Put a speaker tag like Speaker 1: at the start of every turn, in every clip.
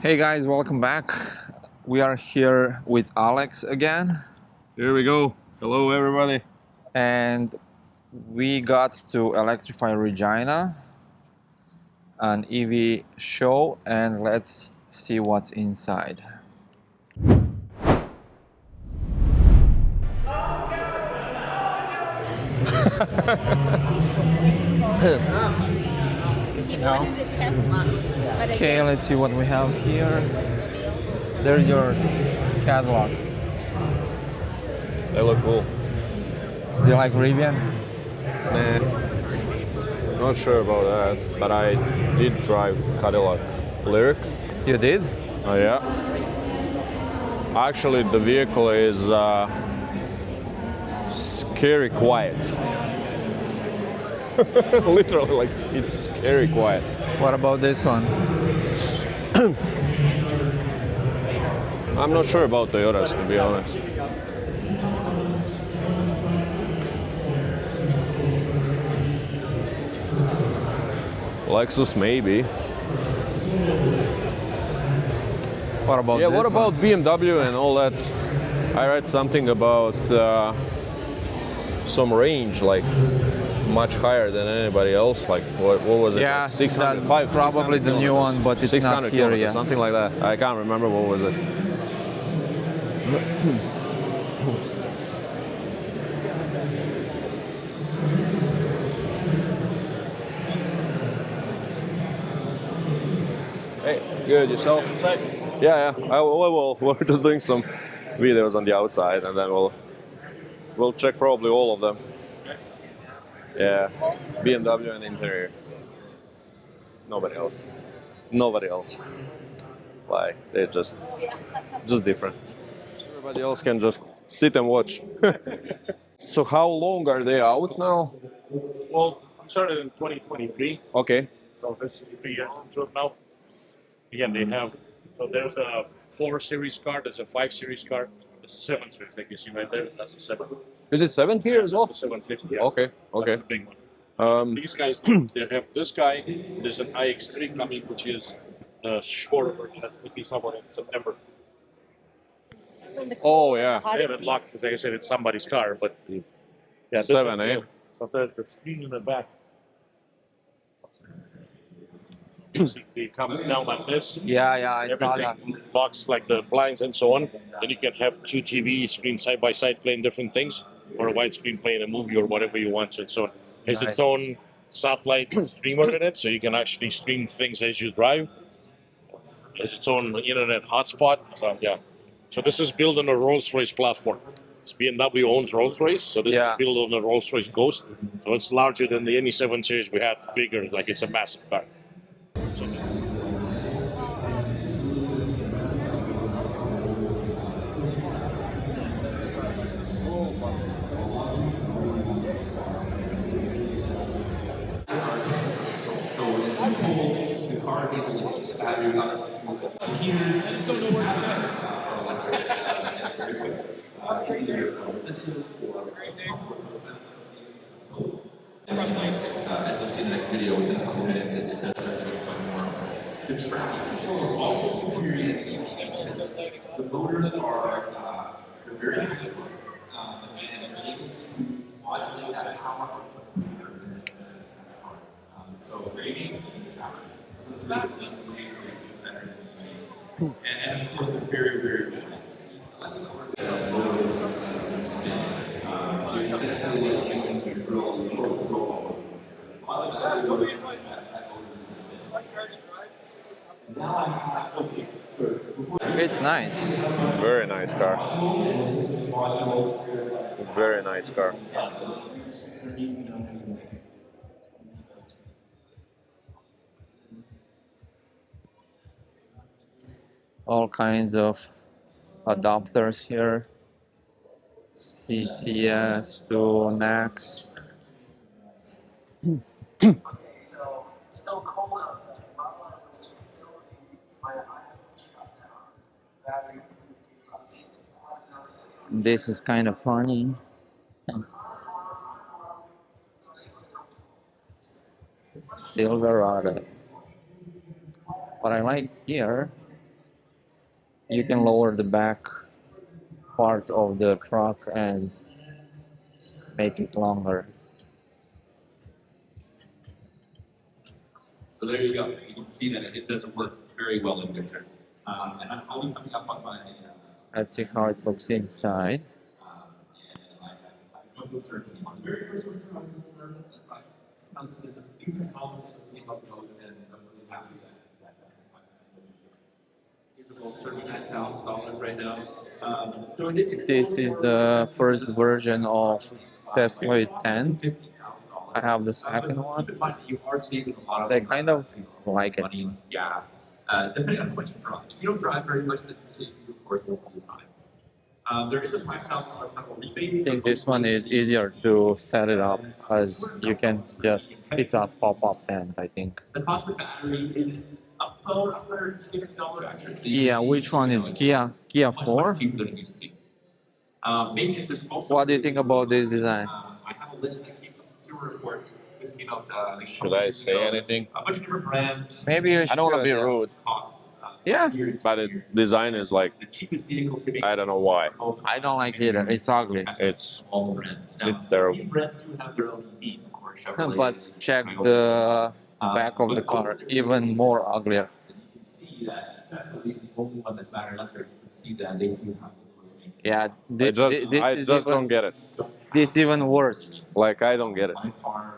Speaker 1: Hey guys, welcome back. We are here with Alex again,
Speaker 2: Here we go. Hello, everybody.
Speaker 1: and we got to Electrify Regina, an EV show, and let's see what's inside. Okay, let's see what we have here. There's your catalog.
Speaker 2: They look cool.
Speaker 1: Do you like Rivian?
Speaker 2: Nah, not sure about that, but I did drive Cadillac Lyric.
Speaker 1: You did?
Speaker 2: Oh yeah. Actually, the vehicle is scary quiet. Literally, like it's scary quiet.
Speaker 1: What about this one?
Speaker 2: I'm not sure about Toyotas, to be honest. Lexus maybe.
Speaker 1: What about
Speaker 2: Yeah,
Speaker 1: this
Speaker 2: what about
Speaker 1: one?
Speaker 2: BMW and all that? I read something about some range, like much higher than anybody else. Like what was it?
Speaker 1: Yeah,
Speaker 2: like 605,
Speaker 1: that's probably the new one, but it's not
Speaker 2: 600
Speaker 1: here
Speaker 2: kilometers,
Speaker 1: yet.
Speaker 2: something like that. I can't remember what was it. Hey, good, yourself? Yeah. We're just doing some videos on the outside, and then we'll check probably all of them. Yeah, BMW and interior. Nobody else. Nobody else. Like they're just different. Everybody else can just sit and watch. So how long are they out now?
Speaker 3: Well, we started in 2023,
Speaker 2: Okay.
Speaker 3: so this is 3 years into it now. Again, they have, so there's a 4 series car, there's a 5 series car, there's a 7 series, like you see right there, that's a 7.
Speaker 2: Is it 7 here as well?
Speaker 3: That's a 750, yeah.
Speaker 2: Okay.
Speaker 3: That's the big one. These guys, they have this guy, there's an iX3 coming, which is the shorter version, that's going to be somewhere in September.
Speaker 2: Oh yeah.
Speaker 3: They have it locked, like I said, it's somebody's car, but yeah, this
Speaker 2: 7,
Speaker 3: one,
Speaker 2: eh?
Speaker 3: But the screen in the back. It comes down like this.
Speaker 1: Yeah, I saw that.
Speaker 3: Everything box like the blinds and so on. Then you can have 2 TV screens side by side playing different things, or a widescreen playing a movie or whatever you want. And so it has its own satellite streamer in it, so you can actually stream things as you drive. It has its own internet hotspot. So yeah. So this is built on a Rolls-Royce platform. So BMW owns Rolls-Royce, so this is built on a Rolls-Royce Ghost. So it's larger than the any 7 Series we had, bigger, like it's a massive car. So,
Speaker 4: the car is able to keep the batteries up to heaters and still know where it's at. Very quick. It's either resistive or as you'll see in the next video, within a couple minutes, it does start to get quite warm. The traction control is also superior in the EV because the motors are they're very high torque and are able to modulate that power. So rating and of course they're very, very good.
Speaker 1: It's nice.
Speaker 2: Very nice car. Very nice car.
Speaker 1: All kinds of adapters here. CCS to NAX.
Speaker 5: So cold.
Speaker 1: This is kind of funny. Silverado. What I like here you can lower the back part of the truck and make it longer.
Speaker 4: So there you go. You can see that it does work very well in winter. And I'll be coming up on my.
Speaker 1: Let's see how it looks inside.
Speaker 4: The very first winter I was nervous. These are knowledge and see how it goes, and I'm really happy that these are about $39,000 right now. So
Speaker 1: This is the first version of Tesla 10. I have the second one.
Speaker 4: You are saving a lot of
Speaker 1: I kind of like it.
Speaker 4: money in gas, depending on how much you drive. If you don't drive very much, then you save, of course, all the time. There is a $5,000 federal rebate.
Speaker 1: I think this one is easier to set it up as you can just, it's a pop-up tent, I think.
Speaker 4: The cost of the battery is about $150 extra. So
Speaker 1: Yeah, which one is Kia 4?
Speaker 4: cheaper than it used to be. Maintenance is also.
Speaker 1: What do you think about this design?
Speaker 4: I have a list that came from Consumer Reports. This came out.
Speaker 2: Should I say anything?
Speaker 4: A bunch of different brands.
Speaker 1: Maybe you should.
Speaker 2: I don't want to be rude,
Speaker 4: Cost.
Speaker 1: Yeah.
Speaker 2: but the design is like,
Speaker 4: The cheapest vehicle to make.
Speaker 2: I don't know why.
Speaker 1: I don't like it. It's ugly.
Speaker 2: It's
Speaker 4: All brands. Now,
Speaker 2: it's terrible.
Speaker 4: These brands do have their own EVs, of course. Chevrolet
Speaker 1: But
Speaker 4: is-
Speaker 1: check the back of the car, even more uglier.
Speaker 4: So you can see that that's the only one that's battery electric. You can see that they do have the lowest maintenance.
Speaker 1: Yeah,
Speaker 2: I just don't get it.
Speaker 1: this is even worse.
Speaker 2: Like, I don't get it.
Speaker 4: My car,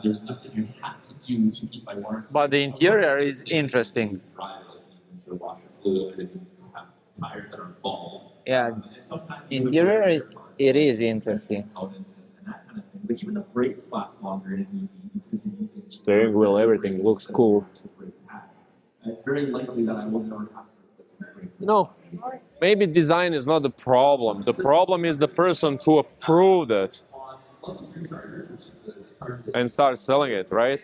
Speaker 4: there's nothing you have to do to keep my warranty.
Speaker 1: But the interior is interesting.
Speaker 4: Drive, like you can wash your fluid and you have tires that are bald.
Speaker 1: Yeah,
Speaker 4: And sometimes
Speaker 1: interior it is interesting.
Speaker 4: components and that kind of thing. But even the brakes last longer in an EV because you're using
Speaker 2: Steering wheel, everything looks cool.
Speaker 4: It's very likely that I will never have to replace my brakes.
Speaker 2: No, maybe design is not the problem. The problem is the person who approved it and start selling it, right?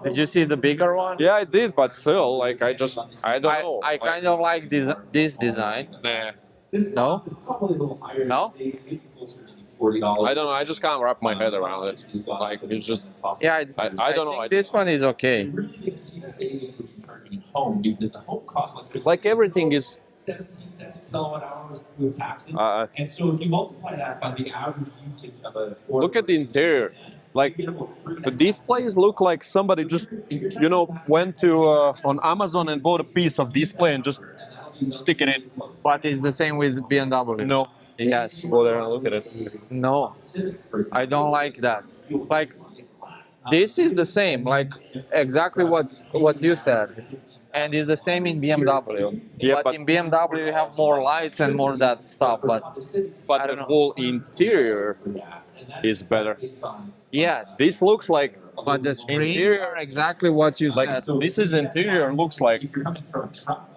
Speaker 1: Did you see the bigger one?
Speaker 2: Yeah, I did, but still, like, I don't know.
Speaker 1: I kind of like this design.
Speaker 2: Nah.
Speaker 1: No?
Speaker 4: It's probably a little higher.
Speaker 1: No?
Speaker 4: Maybe closer to maybe $40.
Speaker 2: I don't know. I just can't wrap my head around it. Like, it's just,
Speaker 1: Yeah,
Speaker 2: I don't know.
Speaker 1: think this one is okay.
Speaker 4: You really didn't see the savings when you're charging at home because the home costs electricity.
Speaker 2: like everything is.
Speaker 4: 17 cents a kilowatt hour with taxes.
Speaker 2: Uh,
Speaker 4: And so if you multiply that by the average usage of a
Speaker 2: Look at the interior. Like,
Speaker 4: you get about
Speaker 2: the displays look like somebody just, went to on Amazon and bought a piece of display and just stick it in.
Speaker 1: But it's the same with BMW.
Speaker 2: No.
Speaker 1: Yes.
Speaker 2: Go there and look at it.
Speaker 1: No. I don't like that. Like, this is the same, like exactly what you said. And it's the same in BMW.
Speaker 2: Yeah, but
Speaker 1: in BMW you have more lights and more that stuff. But I don't
Speaker 2: the
Speaker 1: know.
Speaker 2: whole interior is better.
Speaker 1: Yes.
Speaker 2: This looks like
Speaker 1: But the screens are exactly what you
Speaker 2: like
Speaker 1: said.
Speaker 2: this is interior looks like
Speaker 4: If you're coming from a truck,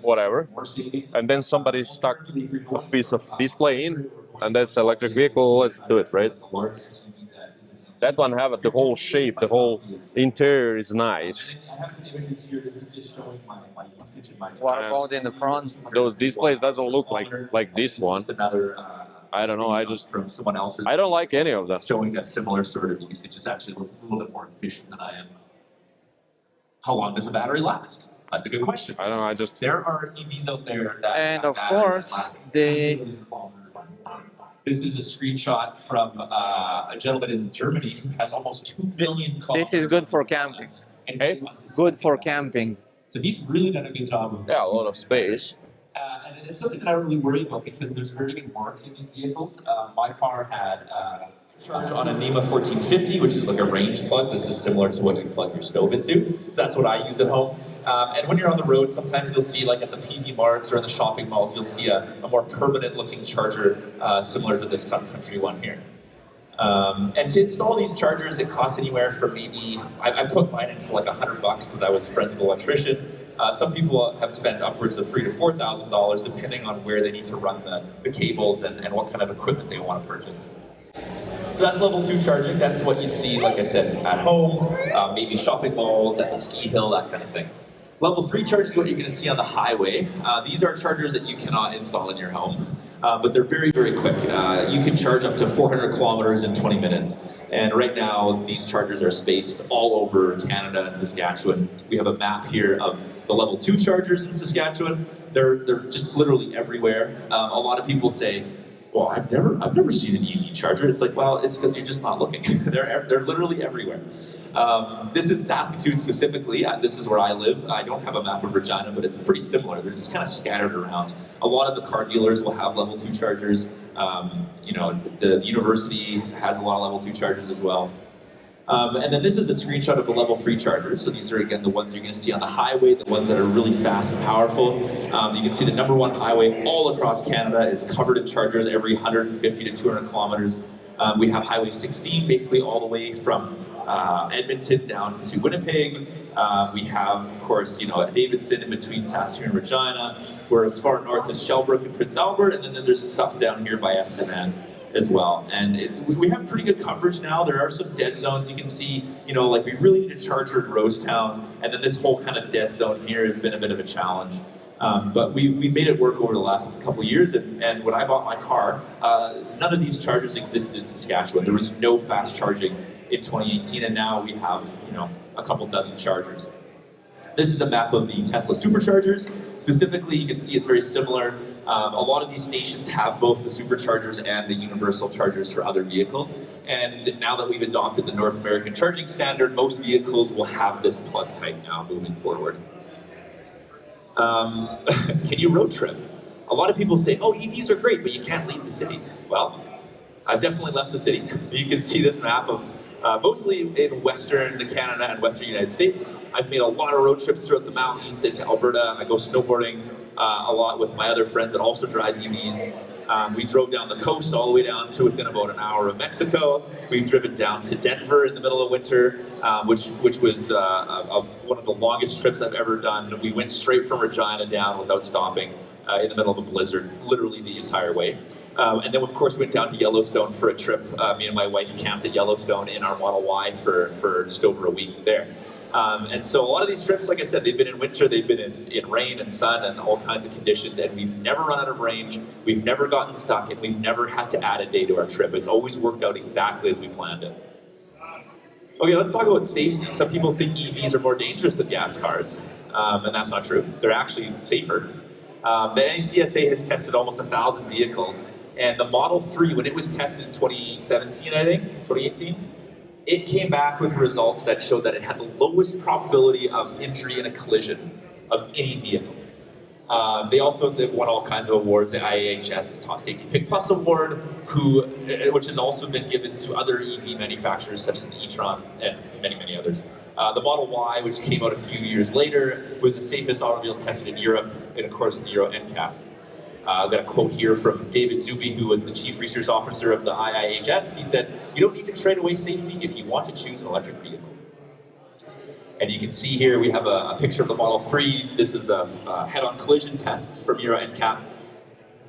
Speaker 2: whatever,
Speaker 4: more savings.
Speaker 2: and then somebody stuck a piece of display in, and that's electric vehicle. Let's do it, right? That one have the whole shape, the whole interior is nice.
Speaker 4: I have some images here. This is just showing my usage in my.
Speaker 1: What about in the front?
Speaker 2: Those displays doesn't look like this one.
Speaker 4: Another.
Speaker 2: I don't know. I just
Speaker 4: from someone else's.
Speaker 2: I don't like any of them.
Speaker 4: Showing a similar sort of usage. It's actually a little bit more efficient than I am. How long does a battery last? That's a good question.
Speaker 2: I don't know. I just
Speaker 4: There are EVs out there that.
Speaker 1: And
Speaker 4: have
Speaker 1: of
Speaker 4: batteries
Speaker 1: course,
Speaker 4: that last
Speaker 1: they-
Speaker 4: 1 million kilometers. This is a screenshot from a gentleman in Germany who has almost 2 billion kilometers.
Speaker 1: This is good for camping.
Speaker 4: And
Speaker 2: Hey,
Speaker 1: Good for camping.
Speaker 4: So he's really done a good job of
Speaker 2: yeah, a lot of space.
Speaker 4: and it's something that I don't really worry about because there's very good warranty in these vehicles. My car had charge on a NEMA 1450, which is like a range plug. This is similar to what you plug your stove into. So that's what I use at home. And when you're on the road, sometimes you'll see, like at the PV Marts or in the shopping malls, you'll see a more permanent looking charger similar to this Sun Country one here. And to install these chargers, it costs anywhere from maybe, I put mine in for like $100 because I was friends with an electrician. Some people have spent upwards of $3,000 to $4,000 depending on where they need to run the cables and what kind of equipment they want to purchase. So that's level 2 charging. That's what you'd see, like I said, at home, maybe shopping malls, at the ski hill, that kind of thing. Level 3 charge is what you're going to see on the highway. These are chargers that you cannot install in your home, but they're very, very quick. You can charge up to 400 kilometers in 20 minutes. And right now, these chargers are spaced all over Canada and Saskatchewan. We have a map here of the level 2 chargers in Saskatchewan. They're just literally everywhere. A lot of people say, well, I've never seen an EV charger. It's like, well, it's because you're just not looking. they're literally everywhere. This is Saskatoon specifically. This is where I live. I don't have a map of Regina, but it's pretty similar. They're just kind of scattered around. A lot of the car dealers will have level 2 chargers. You know, the university has a lot of level 2 chargers as well. And then this is a screenshot of the level 3 chargers. So these are, again, the ones you're going to see on the highway, the ones that are really fast and powerful. You can see the #1 highway all across Canada is covered in chargers every 150 to 200 kilometers. We have Highway 16, basically all the way from Edmonton down to Winnipeg. We have, of course, you know, Davidson in between Saskatchewan and Regina. We're as far north as Shelburne and Prince Albert, and then there's stuff down here by Estevan as well. And we have pretty good coverage now. There are some dead zones you can see, you know, like we really need a charger in Rosetown, and then this whole kind of dead zone here has been a bit of a challenge. But we've made it work over the last couple of years, and when I bought my car, none of these chargers existed in Saskatchewan. There was no fast charging in 2018, and now we have, you know, a couple dozen chargers. This is a map of the Tesla superchargers. Specifically, you can see it's very similar. A lot of these stations have both the superchargers and the universal chargers for other vehicles. And now that we've adopted the North American charging standard, most vehicles will have this plug type now moving forward. Can you road trip? A lot of people say, oh, EVs are great, but you can't leave the city. Well, I've definitely left the city. You can see this map of mostly in Western Canada and Western United States. I've made a lot of road trips throughout the mountains into Alberta. I go snowboarding a lot with my other friends that also drive EVs. We drove down the coast all the way down to within about an hour of Mexico. We've driven down to Denver in the middle of winter, which was one of the longest trips I've ever done. We went straight from Regina down without stopping in the middle of a blizzard, literally the entire way. And then, of course, went down to Yellowstone for a trip. Me and my wife camped at Yellowstone in our Model Y for just over a week there. And so a lot of these trips, like I said, they've been in winter, they've been in rain and sun and all kinds of conditions, and we've never run out of range, we've never gotten stuck, and we've never had to add a day to our trip. It's always worked out exactly as we planned it. Okay, let's talk about safety. Some people think EVs are more dangerous than gas cars, and that's not true. They're actually safer. The NHTSA has tested almost 1,000 vehicles, and the Model 3, when it was tested in 2017, I think, 2018, it came back with results that showed that it had the lowest probability of injury in a collision of any vehicle. They've won all kinds of awards, the IAHS Top Safety Pick Plus Award, which has also been given to other EV manufacturers such as the e-tron and many, many others. The Model Y, which came out a few years later, was the safest automobile tested in Europe in accordance with the Euro NCAP. I've got a quote here from David Zuby, who was the Chief Research Officer of the IIHS. He said, "You don't need to trade away safety if you want to choose an electric vehicle." And you can see here we have a picture of the Model 3. This is a head-on collision test from Euro NCAP.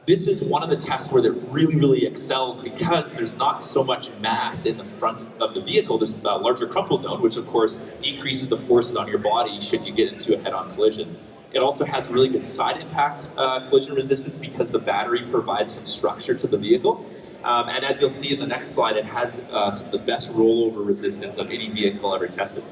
Speaker 4: This is one of the tests where it really, really excels because there's not so much mass in the front of the vehicle. There's a larger crumple zone, which of course decreases the forces on your body should you get into a head-on collision. It also has really good side impact collision resistance because the battery provides some structure to the vehicle. And as you'll see in the next slide, it has some of the best rollover resistance of any vehicle ever tested.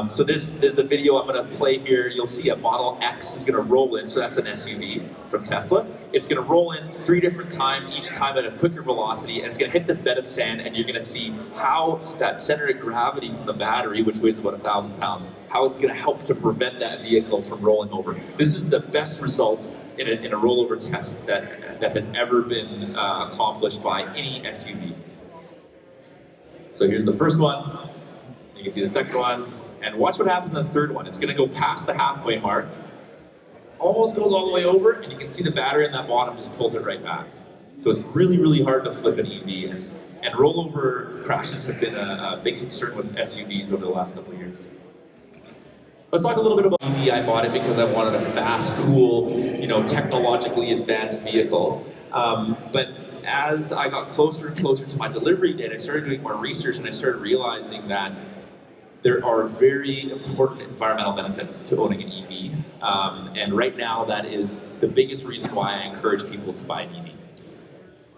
Speaker 4: So this is a video I'm going to play here. You'll see a Model X is going to roll in, so that's an SUV from Tesla. It's going to roll in 3 different times, each time at a quicker velocity, and it's going to hit this bed of sand, and you're going to see how that center of gravity from the battery, which weighs about 1,000 pounds, how it's going to help to prevent that vehicle from rolling over. This is the best result in a rollover test that has ever been accomplished by any SUV. So here's the first one. You can see the second one. And watch what happens on the third one. It's going to go past the halfway mark, almost goes all the way over, and you can see the battery on that bottom just pulls it right back. So it's really, really hard to flip an EV, and rollover crashes have been a big concern with SUVs over the last couple of years. Let's talk a little bit about EV. I bought it because I wanted a fast, cool, technologically advanced vehicle. But as I got closer and closer to my delivery date, I started doing more research, and I started realizing that there are very important environmental benefits to owning an EV, and right now that is the biggest reason why I encourage people to buy an EV.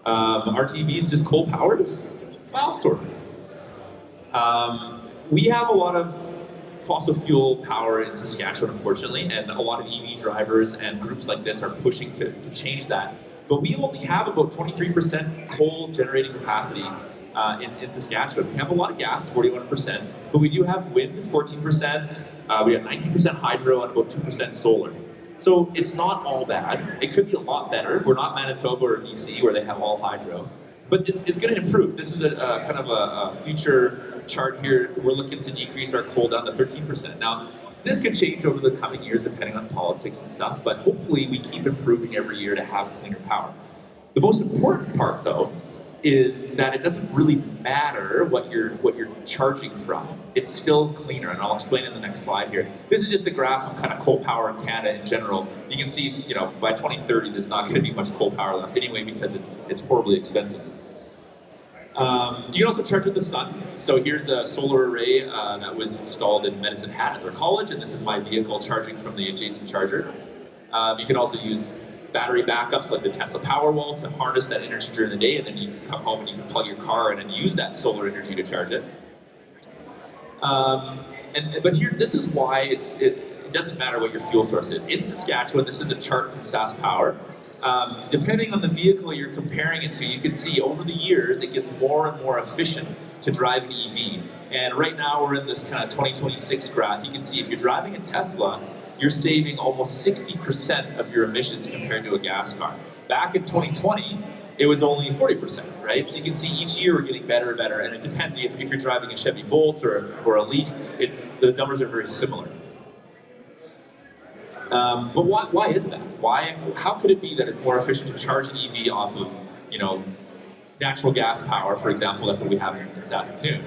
Speaker 4: Are TVs just coal powered? Well, sort of. We have a lot of fossil fuel power in Saskatchewan, unfortunately, and a lot of EV drivers and groups like this are pushing to change that. But we only have about 23% coal generating capacity in Saskatchewan. We have a lot of gas, 41%, but we do have wind, 14%. We have 19% hydro and about 2% solar. So it's not all bad. It could be a lot better. We're not Manitoba or BC where they have all hydro, but it's going to improve. This is a kind of a future chart here. We're looking to decrease our coal down to 13%. Now, this could change over the coming years depending on politics and stuff, but hopefully we keep improving every year to have cleaner power. The most important part, though, is that it doesn't really matter what you're charging from. It's still cleaner, and I'll explain in the next slide here. This is just a graph of kind of coal power in Canada in general. You can see, by 2030, there's not going to be much coal power left anyway because it's horribly expensive. You can also charge with the sun. So here's a solar array that was installed in Medicine Hat at their college, and this is my vehicle charging from the adjacent charger. You can also use battery backups like the Tesla Powerwall to harness that energy during the day, and then you can come home and you can plug your car in and use that solar energy to charge it. But here, this is why it doesn't matter what your fuel source is. In Saskatchewan, this is a chart from SaskPower. Depending on the vehicle you're comparing it to, you can see over the years it gets more and more efficient to drive an EV. And right now we're in this kind of 2026 graph. You can see if you're driving a Tesla, you're saving almost 60% of your emissions compared to a gas car. Back in 2020, it was only 40%, right? So you can see each year we're getting better and better, and it depends if you're driving a Chevy Bolt or a Leaf, the numbers are very similar. But why is that? How could it be that it's more efficient to charge an EV off of, natural gas power, for example? That's what we have in Saskatoon.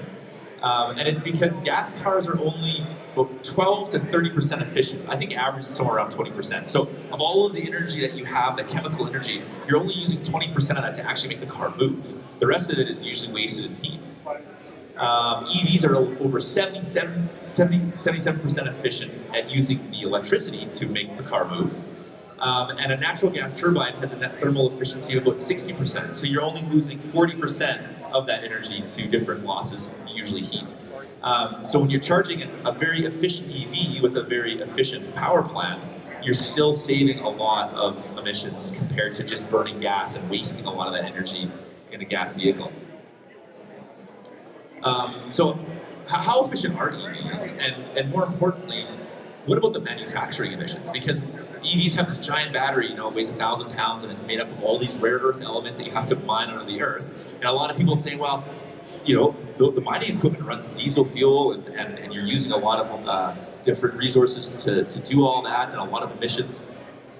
Speaker 4: And it's because gas cars are only about 12 to 30% efficient. I think average is somewhere around 20%. So of all of the energy that you have, the chemical energy, you're only using 20% of that to actually make the car move. The rest of it is usually wasted in heat. EVs are over 77% efficient at using the electricity to make the car move. And a natural gas turbine has a net thermal efficiency of about 60%. So you're only losing 40% of that energy to different losses, usually heat. So when you're charging a very efficient EV with a very efficient power plant, you're still saving a lot of emissions compared to just burning gas and wasting a lot of that energy in a gas vehicle. So how efficient are EVs? And more importantly, what about the manufacturing emissions? Because EVs have this giant battery, it weighs 1,000 pounds, and it's made up of all these rare earth elements that you have to mine out of the earth. And a lot of people say, well, the mining equipment runs diesel fuel, and you're using a lot of different resources to do all that, and a lot of emissions.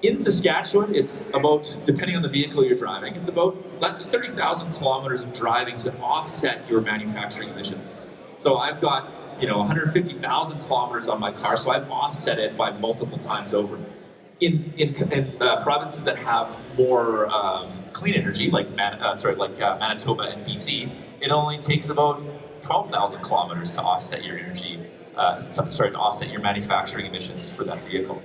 Speaker 4: In Saskatchewan, it's about, depending on the vehicle you're driving, it's about 30,000 kilometers of driving to offset your manufacturing emissions. So I've got 150,000 kilometers on my car, so I've offset it by multiple times over. In provinces that have more clean energy, like Manitoba and BC, it only takes about 12,000 kilometers to offset your energy, to offset your manufacturing emissions for that vehicle,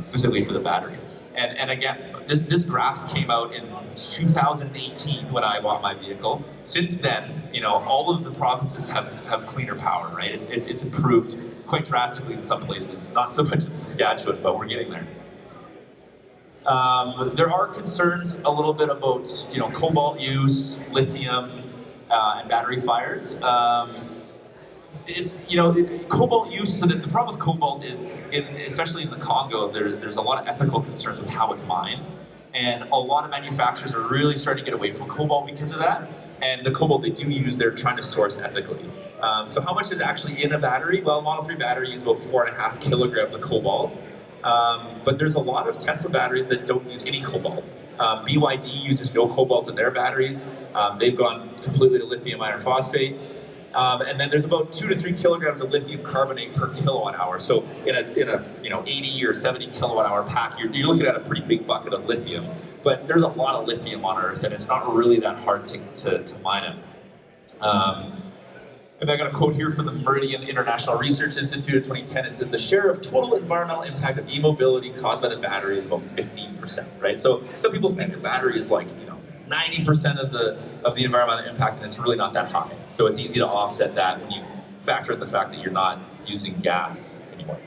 Speaker 4: specifically for the battery. And again, this graph came out in 2018 when I bought my vehicle. Since then, all of the provinces have cleaner power, right? It's improved quite drastically in some places, not so much in Saskatchewan, but we're getting there. There are concerns a little bit about cobalt use, lithium, and battery fires. It's cobalt use. So the problem with cobalt is, especially in the Congo, there's a lot of ethical concerns with how it's mined, and a lot of manufacturers are really starting to get away from cobalt because of that. And the cobalt they do use, they're trying to source ethically. So how much is actually in a battery? Well, a Model 3 battery uses about 4.5 kilograms of cobalt. But there's a lot of Tesla batteries that don't use any cobalt. BYD uses no cobalt in their batteries. They've gone completely to lithium iron phosphate. And then there's about 2 to 3 kilograms of lithium carbonate per kilowatt hour. So in a 80 or 70 kilowatt hour pack, you're looking at a pretty big bucket of lithium. But there's a lot of lithium on Earth, and it's not really that hard to mine it. And I got a quote here from the Meridian International Research Institute in 2010. It says the share of total environmental impact of e-mobility caused by the battery is about 15%, right? So some people think the battery is like 90% of the environmental impact, and it's really not that high. So it's easy to offset that when you factor in the fact that you're not using gas anymore.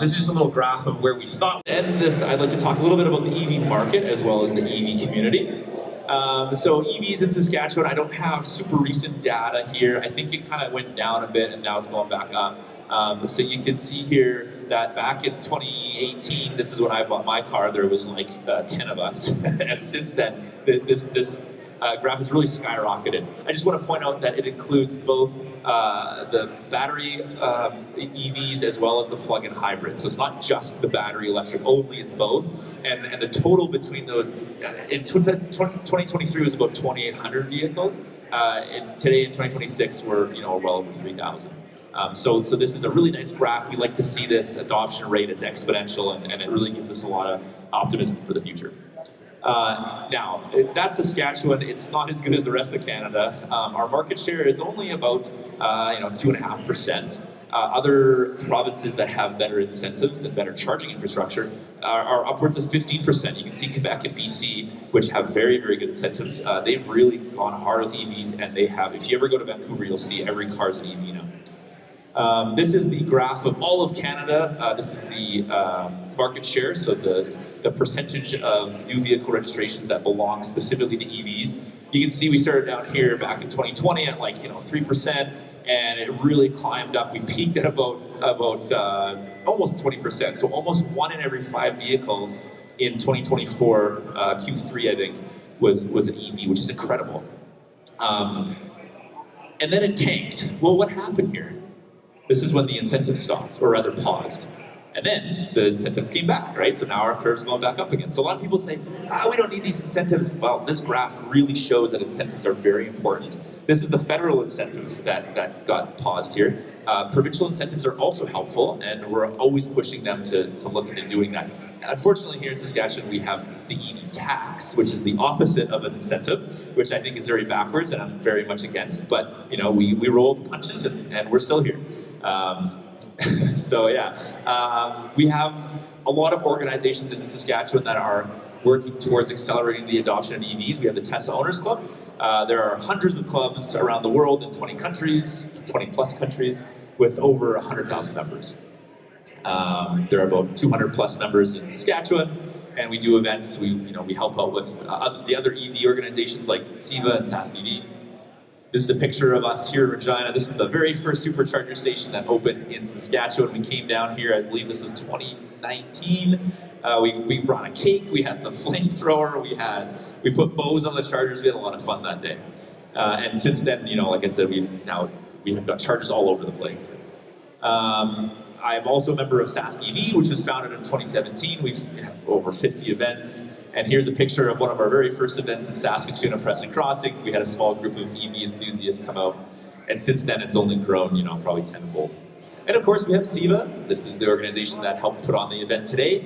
Speaker 4: This is just a little graph of where we thought. And this, I'd like to talk a little bit about the EV market as well as the EV community. So EVs in Saskatchewan, I don't have super recent data here. I think it kind of went down a bit and now it's going back up. So you can see here that back in 2018, this is when I bought my car, there was like 10 of us. And since then, this graph has really skyrocketed. I just want to point out that it includes both the battery EVs as well as the plug-in hybrid. So it's not just the battery electric only, it's both. And the total between those, in 2023 was about 2,800 vehicles. And today in 2026, we're well over 3,000. So this is a really nice graph. We like to see this adoption rate. It's exponential, and it really gives us a lot of optimism for the future. Now, that's Saskatchewan. It's not as good as the rest of Canada. Our market share is only about 2.5%. Other provinces that have better incentives and better charging infrastructure are upwards of 15%. You can see Quebec and BC, which have very, very good incentives. They've really gone hard with EVs, and they have. If you ever go to Vancouver, you'll see every car's an EV now. This is the graph of all of Canada. This is the market share, so the percentage of new vehicle registrations that belong specifically to EVs. You can see we started down here back in 2020 at 3%, and it really climbed up. We peaked at about almost 20%, so almost 1 in every 5 vehicles in 2024 Q3, I think, was an EV, which is incredible. And then it tanked. Well, what happened here? This is when the incentives stopped, or rather paused. And then the incentives came back, right? So now our curve's going back up again. So a lot of people say, we don't need these incentives. Well, this graph really shows that incentives are very important. This is the federal incentive that got paused here. Provincial incentives are also helpful, and we're always pushing them to look into doing that. And unfortunately, here in Saskatchewan, we have the EV tax, which is the opposite of an incentive, which I think is very backwards, and I'm very much against. But we rolled the punches, and we're still here. So yeah, we have a lot of organizations in Saskatchewan that are working towards accelerating the adoption of EVs. We have the Tesla Owners Club. There are hundreds of clubs around the world in 20 countries, 20 plus countries, with over 100,000 members. There are about 200 plus members in Saskatchewan, and we do events. We help out with the other EV organizations like SEVA and SaskEV. This is a picture of us here in Regina. This is the very first supercharger station that opened in Saskatchewan. We came down here, I believe this was 2019. We brought a cake, we had the flamethrower, we put bows on the chargers, we had a lot of fun that day. And since then, like I said, we have got chargers all over the place. I'm also a member of SaskEV, which was founded in 2017. We've had over 50 events. And here's a picture of one of our very first events in Saskatchewan at Preston Crossing. We had a small group of EV enthusiasts come out. And since then, it's only grown, probably tenfold. And of course, we have SEVA. This is the organization that helped put on the event today.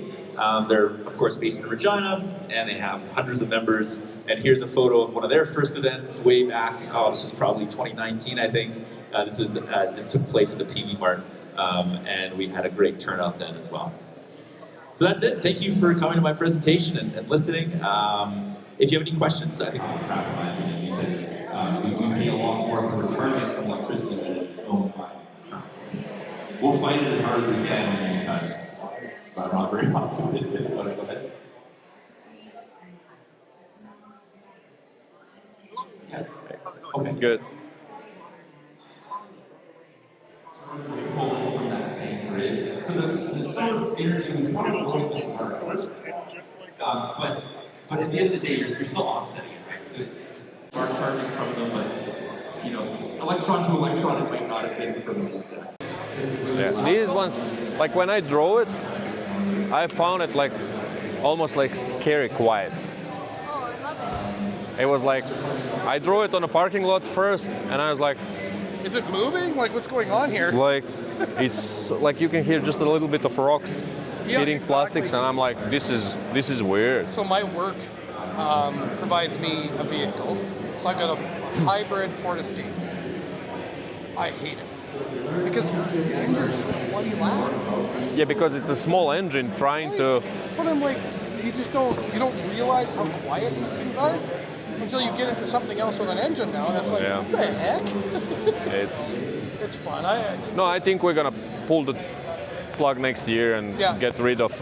Speaker 4: They're, of course, based in Regina, and they have hundreds of members. And here's a photo of one of their first events way back. This is probably 2019, I think. This took place at the PV Mart, and we had a great turnout then as well. So that's it. Thank you for coming to my presentation and listening. If you have any questions, I think I'll crap in my opinion, because we pay a lot more for charging from electricity than it's owned by. We'll fight it as hard as we can in the meantime. But I'm not very optimistic about it. Go ahead. Yeah. Okay.
Speaker 2: Good.
Speaker 4: So the solar energy was one of the most smart. But at the end of the day, you're still offsetting it, right? So it's are charging from them, but electron to electron, it might not have been from the exact.
Speaker 2: Yeah. These ones, like when I drove it, I found it almost scary quiet.
Speaker 6: Oh, I love it.
Speaker 2: It was I drove it on a parking lot first, and I was like,
Speaker 7: is it moving? What's going on here?
Speaker 2: It's you can hear just a little bit of rocks hitting plastics, and I'm like, this is weird.
Speaker 7: So my work provides me a vehicle. So I got a hybrid Ford Escape. I hate it because the engine's bloody loud.
Speaker 2: Yeah, because it's a small engine trying to.
Speaker 7: But I'm you don't realize how quiet these things are until you get into something else with an engine now, and it's
Speaker 2: yeah.
Speaker 7: What the heck? It's fun.
Speaker 2: No, I think we're gonna pull the plug next year and
Speaker 7: Yeah.
Speaker 2: get rid of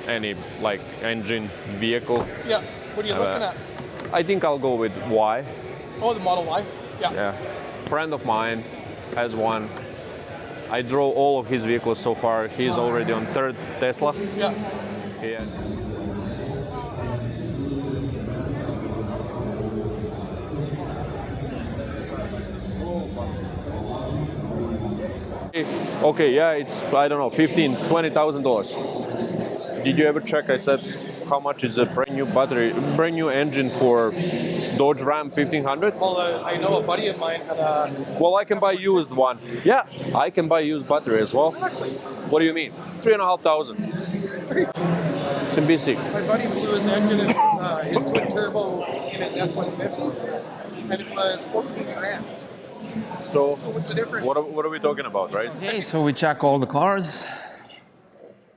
Speaker 2: any like engine vehicle.
Speaker 7: Yeah. What are you looking at?
Speaker 2: I think I'll go with Y.
Speaker 7: Oh, the Model Y. Yeah.
Speaker 2: Yeah, friend of mine has one. I drove all of his vehicles so far. He's already on third Tesla.
Speaker 7: Yeah.
Speaker 2: Yeah. Okay, yeah, it's, I don't know, $15,000-$20,000. Did you ever check? I said, how much is a brand new battery, brand new engine for Dodge Ram 1500?
Speaker 7: Well, I know a buddy of mine had a.
Speaker 2: Well, I can buy used one. Yeah, I can buy used battery as well.
Speaker 7: Exactly.
Speaker 2: What do you mean? 3,500. Symbisic.
Speaker 7: My buddy blew his engine in his twin turbo in his F-150, and it was 14 grand.
Speaker 2: So
Speaker 7: what's the difference?
Speaker 2: what are we talking about, right?
Speaker 1: Okay, so we check all the cars,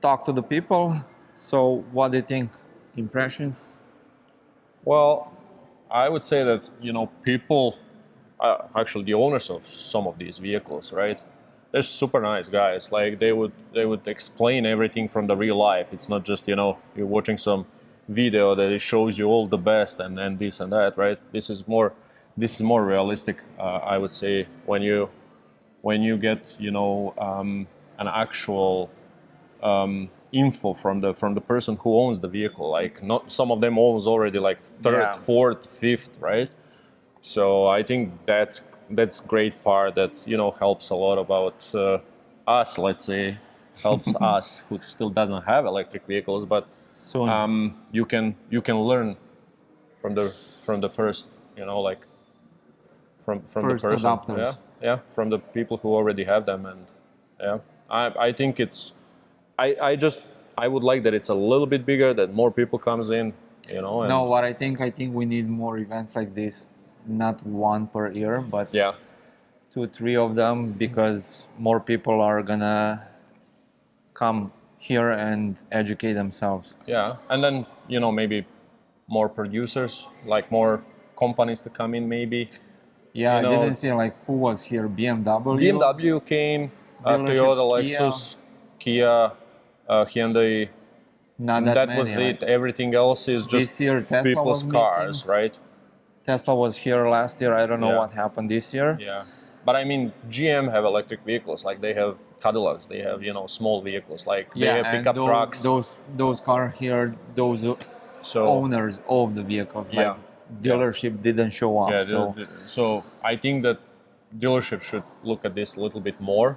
Speaker 1: talk to the people. So what do you think? Impressions?
Speaker 2: Well, I would say that, you know, people, actually the owners of some of these vehicles, right? They're super nice guys. Like they would explain everything from the real life. It's not just, you know, you're watching some video that it shows you all the best and this and that, right? This is more realistic, I would say, when you get, you know, an actual info from the person who owns the vehicle. Like, not some of them owns already like third,
Speaker 1: Yeah.
Speaker 2: fourth, fifth, right? So I think that's great part that, you know, helps a lot about us. Let's say helps us who still doesn't have electric vehicles, but
Speaker 1: Soon.
Speaker 2: you can learn from the first, you know, like from
Speaker 1: First
Speaker 2: the person,
Speaker 1: adopters.
Speaker 2: yeah, from the people who already have them. And yeah, I think it's I would like that it's a little bit bigger, that more people comes in, you know. And
Speaker 1: No, what I think we need more events like this, not one per year, but
Speaker 2: yeah,
Speaker 1: 2-3 of them, because more people are gonna come here and educate themselves.
Speaker 2: yeah, and then, you know, maybe more producers, like more companies to come in, maybe.
Speaker 1: Yeah,
Speaker 2: You
Speaker 1: I
Speaker 2: know,
Speaker 1: didn't see like who was here. BMW.
Speaker 2: BMW came,
Speaker 1: Dealership,
Speaker 2: Toyota,
Speaker 1: Kia.
Speaker 2: Lexus, Kia, Hyundai.
Speaker 1: Not that many.
Speaker 2: was
Speaker 1: like,
Speaker 2: it. Everything else is just
Speaker 1: this year Tesla
Speaker 2: people's
Speaker 1: was
Speaker 2: cars,
Speaker 1: missing.
Speaker 2: right?
Speaker 1: Tesla was here last year. I don't know
Speaker 2: Yeah.
Speaker 1: what happened this year.
Speaker 2: Yeah, but I mean, GM have electric vehicles. Like they have Cadillacs, they have, you know, small vehicles. Like they have
Speaker 1: and
Speaker 2: pickup trucks.
Speaker 1: those car here, those
Speaker 2: So
Speaker 1: owners of the vehicles,
Speaker 2: Yeah.
Speaker 1: like dealership didn't show up.
Speaker 2: yeah,
Speaker 1: so
Speaker 2: I think that dealership should look at this a little bit more.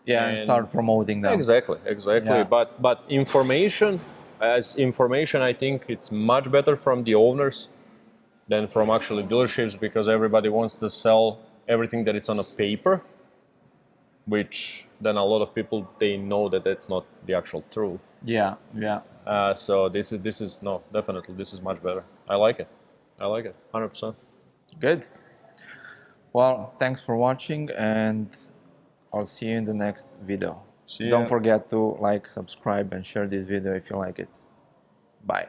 Speaker 1: yeah, and start promoting them.
Speaker 2: Exactly.
Speaker 1: Yeah.
Speaker 2: But information, I think it's much better from the owners than from actually dealerships, because everybody wants to sell everything that it's on a paper, which then a lot of people, they know that that's not the actual truth.
Speaker 1: Yeah.
Speaker 2: So this is no, definitely this is much better. I like it 100%.
Speaker 1: Good. Well, thanks for watching, and I'll see you in the next video.
Speaker 2: See
Speaker 1: Don't
Speaker 2: ya.
Speaker 1: forget to like, subscribe, and share this video if you like it. Bye.